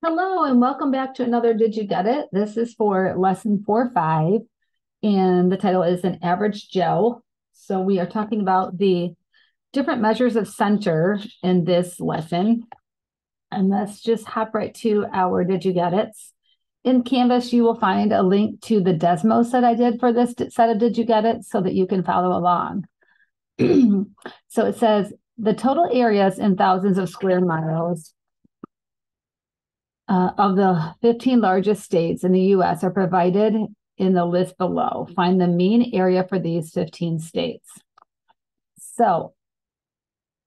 Hello and welcome back to another Did You Get It? This is for lesson 4-5, and the title is An Average Joe. So we are talking about the different measures of center in this lesson. And let's just hop right to our Did You Get It's. In Canvas, you will find a link to the Desmos that I did for this set of Did You Get It so that you can follow along. So it says the total areas in thousands of square miles of the 15 largest states in the U.S. are provided in the list below. Find the mean area for these 15 states. So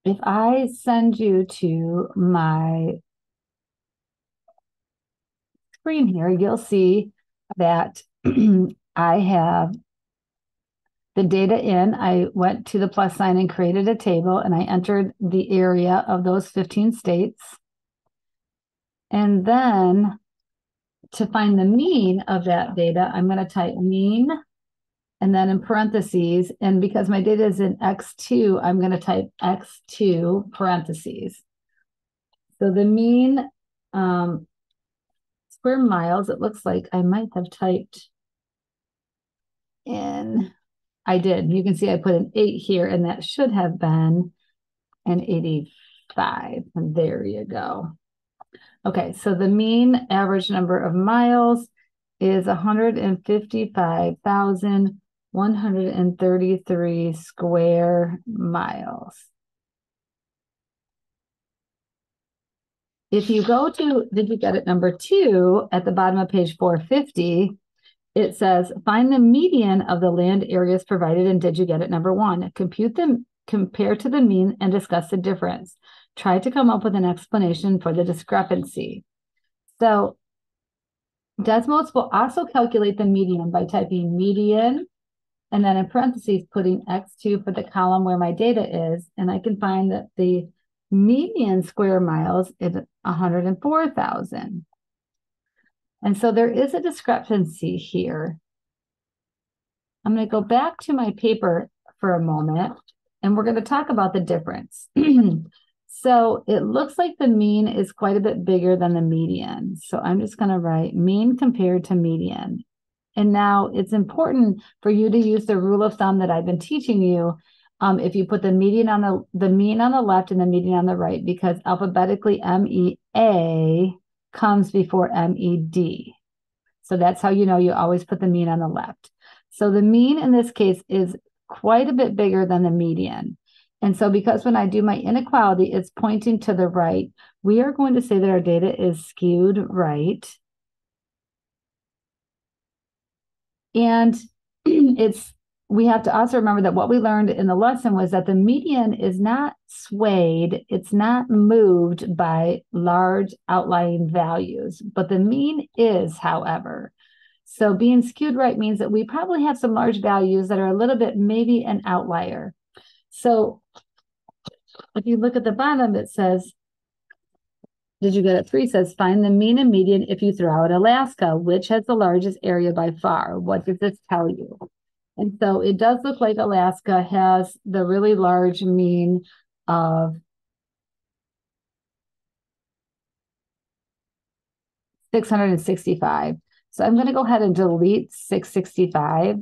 if I send you to my screen here, you'll see that I have the data in. I went to the plus sign and created a table, and I entered the area of those 15 states. And then to find the mean of that data, I'm going to type mean and then in parentheses. And because my data is in X2, I'm going to type X2 parentheses. So the mean square miles, it looks like I might have typed in, I did. You can see I put an 8 here, and that should have been an 85. And there you go. Okay, so the mean average number of miles is 155,133 square miles. If you go to, Did You Get It number 2 at the bottom of page 450, it says, find the median of the land areas provided in Did You Get It number 1. Compute them, compare to the mean, and discuss the difference. Try to come up with an explanation for the discrepancy. So Desmos will also calculate the median by typing median and then in parentheses putting X2 for the column where my data is. And I can find that the median square miles is 104,000. And so there is a discrepancy here. I'm going to go back to my paper for a moment, and we're going to talk about the difference. So it looks like the mean is quite a bit bigger than the median. So I'm just going to write mean compared to median. And now it's important for you to use the rule of thumb that I've been teaching you. If you put the median on the mean on the left and the median on the right, because alphabetically MEA comes before MED. So that's how you know you always put the mean on the left. So the mean in this case is quite a bit bigger than the median. And so because when I do my inequality, it's pointing to the right, we are going to say that our data is skewed right. And we have to also remember that what we learned in the lesson was that the median is not swayed, it's not moved by large outlying values, but the mean is, however. So being skewed right means that we probably have some large values that are a little bit maybe an outlier. So if you look at the bottom, it says, Did You Get It 3 says, find the mean and median if you throw out Alaska, which has the largest area by far. What does this tell you? And so it does look like Alaska has the really large mean of 665. So I'm going to go ahead and delete 665.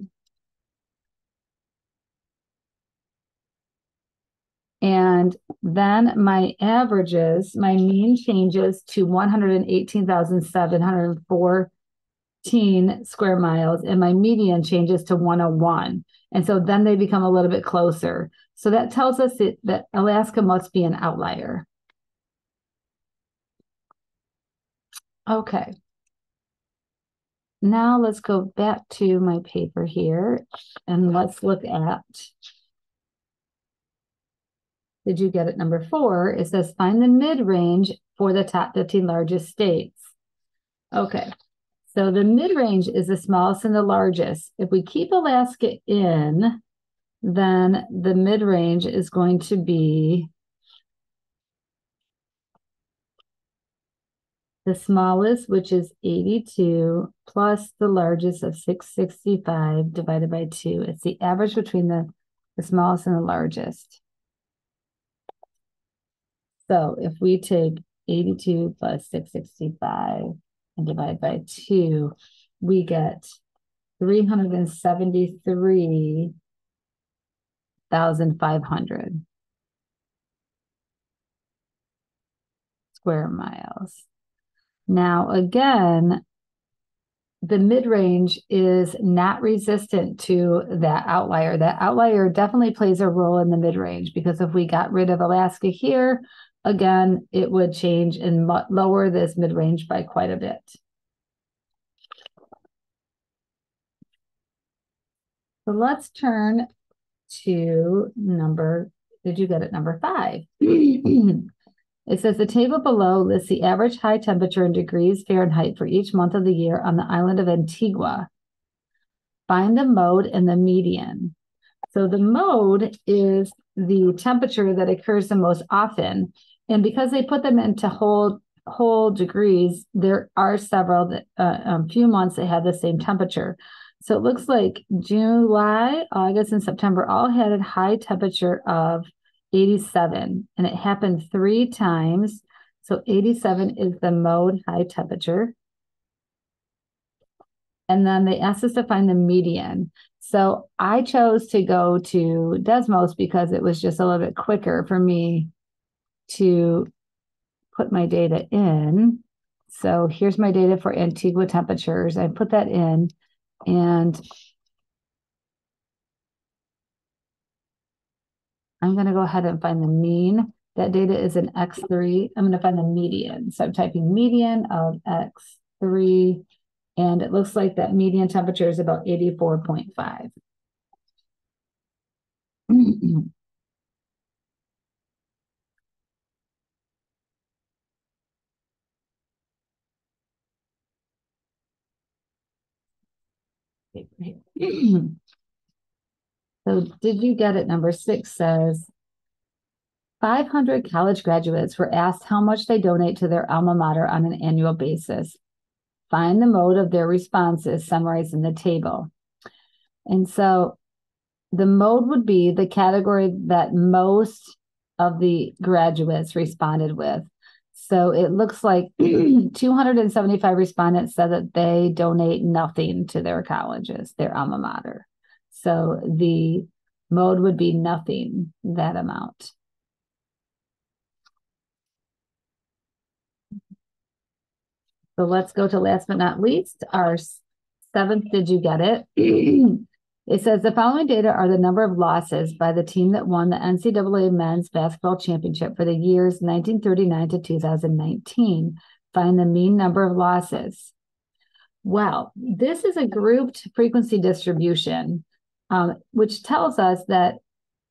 And then my averages, my mean changes to 118,714 square miles, and my median changes to 101. And so then they become a little bit closer. So that tells us that Alaska must be an outlier. Okay. Now let's go back to my paper here, and let's look at, Did You Get It number 4? It says, find the mid-range for the top 15 largest states. Okay, so the mid-range is the smallest and the largest. If we keep Alaska in, then the mid-range is going to be the smallest, which is 82, plus the largest of 665 divided by 2. It's the average between the smallest and the largest. So if we take 82 plus 665 and divide by 2, we get 373,500 square miles. Now, again, the mid-range is not resistant to that outlier. That outlier definitely plays a role in the mid-range, because if we got rid of Alaska here, again, it would change and lower this mid-range by quite a bit. So let's turn to did you get it, number 5? It says the table below lists the average high temperature in degrees Fahrenheit for each month of the year on the island of Antigua. Find the mode and the median. So the mode is the temperature that occurs the most often. And because they put them into whole degrees, there are several few months that have the same temperature. So it looks like July, August, and September all had a high temperature of 87, and it happened 3 times. So 87 is the mode high temperature. And then they asked us to find the median. So I chose to go to Desmos because it was just a little bit quicker for me to put my data in. So here's my data for Antigua temperatures. I put that in, and I'm going to go ahead and find the mean. That data is in X3. I'm going to find the median. So I'm typing median of X3, and it looks like that median temperature is about 84.5. So did you get it? Number 6 says 500 college graduates were asked how much they donate to their alma mater on an annual basis. Find the mode of their responses summarized in the table. And so the mode would be the category that most of the graduates responded with. So it looks like 275 respondents said that they donate nothing to their colleges, their alma mater. So the mode would be nothing, that amount. So let's go to last but not least, our 7th, did you get it? It says the following data are the number of losses by the team that won the NCAA men's basketball championship for the years 1939 to 2019. Find the mean number of losses. Well, this is a grouped frequency distribution, which tells us that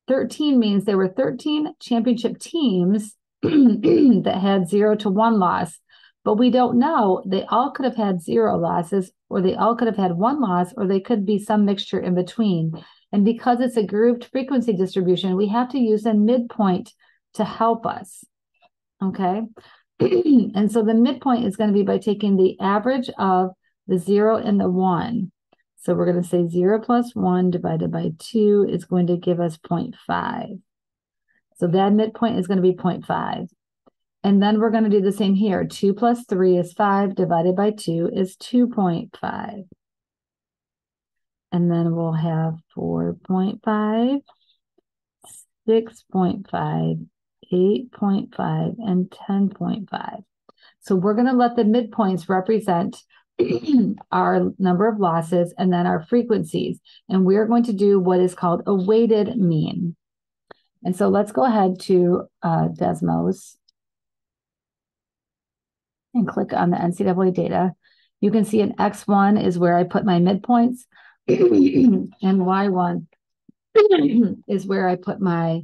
13 means there were 13 championship teams that had 0 to 1 loss. But we don't know. They all could have had 0 losses, or they all could have had 1 loss, or they could be some mixture in between. And because it's a grouped frequency distribution, we have to use a midpoint to help us. Okay. And so the midpoint is going to be by taking the average of the 0 and the 1. So we're going to say 0 plus 1 divided by 2 is going to give us 0.5. So that midpoint is going to be 0.5. And then we're going to do the same here. 2 plus 3 is 5, divided by 2 is 2.5. And then we'll have 4.5, 6.5, 8.5, and 10.5. So we're going to let the midpoints represent our number of losses and then our frequencies. And we're going to do what is called a weighted mean. And so let's go ahead to Desmos and click on the NCAA data. You can see in X1 is where I put my midpoints, and Y1 is where I put my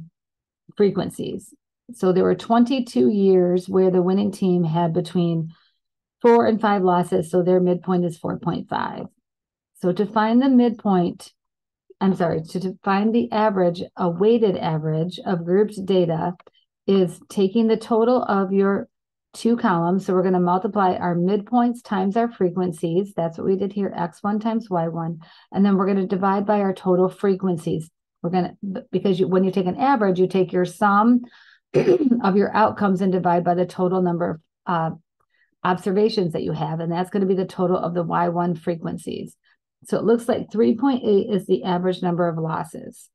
frequencies. So there were 22 years where the winning team had between 4 and 5 losses, so their midpoint is 4.5. So to find the midpoint, to find the average, a weighted average of grouped data is taking the total of your 2 columns. So we're going to multiply our midpoints times our frequencies. That's what we did here, X1 times Y1. And then we're going to divide by our total frequencies. We're going to, because when you take an average, you take your sum of your outcomes and divide by the total number observations that you have, and that's going to be the total of the Y1 frequencies. So it looks like 3.8 is the average number of losses.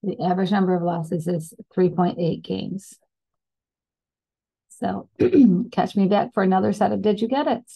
The average number of losses is 3.8 games. So catch me back for another set of Did You Get It?